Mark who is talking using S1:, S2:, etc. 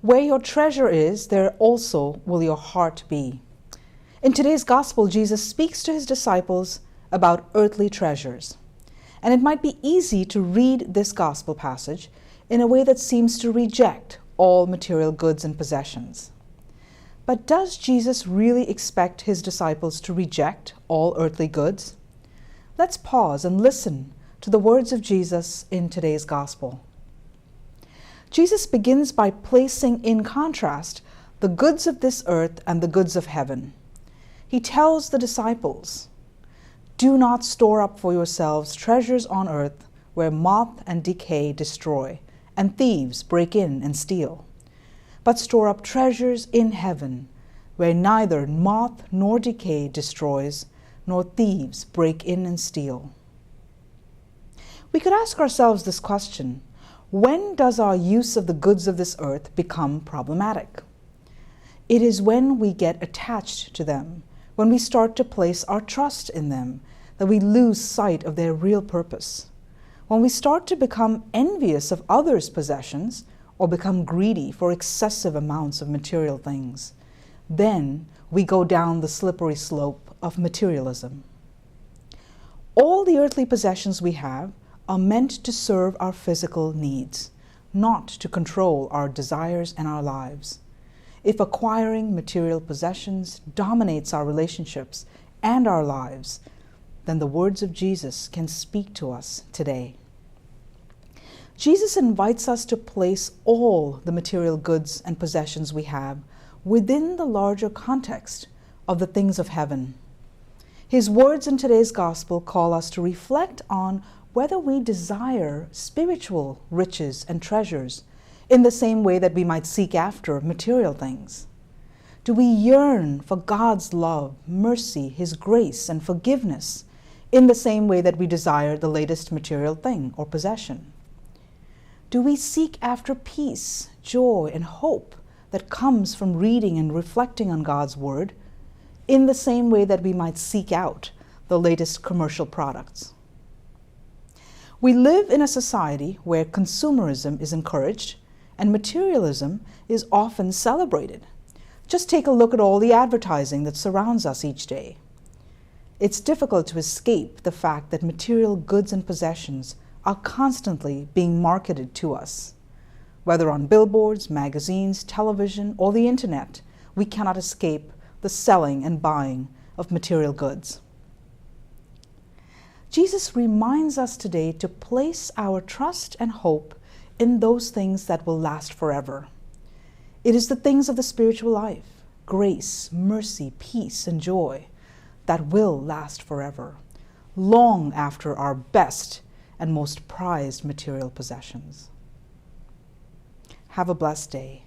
S1: Where your treasure is, there also will your heart be. In today's gospel, Jesus speaks to his disciples about earthly treasures. And it might be easy to read this gospel passage in a way that seems to reject all material goods and possessions. But does Jesus really expect his disciples to reject all earthly goods? Let's pause and listen to the words of Jesus in today's gospel. Jesus begins by placing in contrast the goods of this earth and the goods of heaven. He tells the disciples, "Do not store up for yourselves treasures on earth where moth and decay destroy, and thieves break in and steal. But store up treasures in heaven, where neither moth nor decay destroys, nor thieves break in and steal." We could ask ourselves this question: when does our use of the goods of this earth become problematic? It is when we get attached to them, when we start to place our trust in them, that we lose sight of their real purpose. When we start to become envious of others' possessions, or become greedy for excessive amounts of material things, then we go down the slippery slope of materialism. All the earthly possessions we have are meant to serve our physical needs, not to control our desires and our lives. If acquiring material possessions dominates our relationships and our lives, then the words of Jesus can speak to us today. Jesus invites us to place all the material goods and possessions we have within the larger context of the things of heaven. His words in today's gospel call us to reflect on whether we desire spiritual riches and treasures in the same way that we might seek after material things. Do we yearn for God's love, mercy, His grace, and forgiveness in the same way that we desire the latest material thing or possession? Do we seek after peace, joy, and hope that comes from reading and reflecting on God's Word in the same way that we might seek out the latest commercial products? We live in a society where consumerism is encouraged and materialism is often celebrated. Just take a look at all the advertising that surrounds us each day. It's difficult to escape the fact that material goods and possessions are constantly being marketed to us. Whether on billboards, magazines, television, or the internet, we cannot escape the selling and buying of material goods. Jesus reminds us today to place our trust and hope in those things that will last forever. It is the things of the spiritual life, grace, mercy, peace, and joy, that will last forever, long after our best and most prized material possessions. Have a blessed day.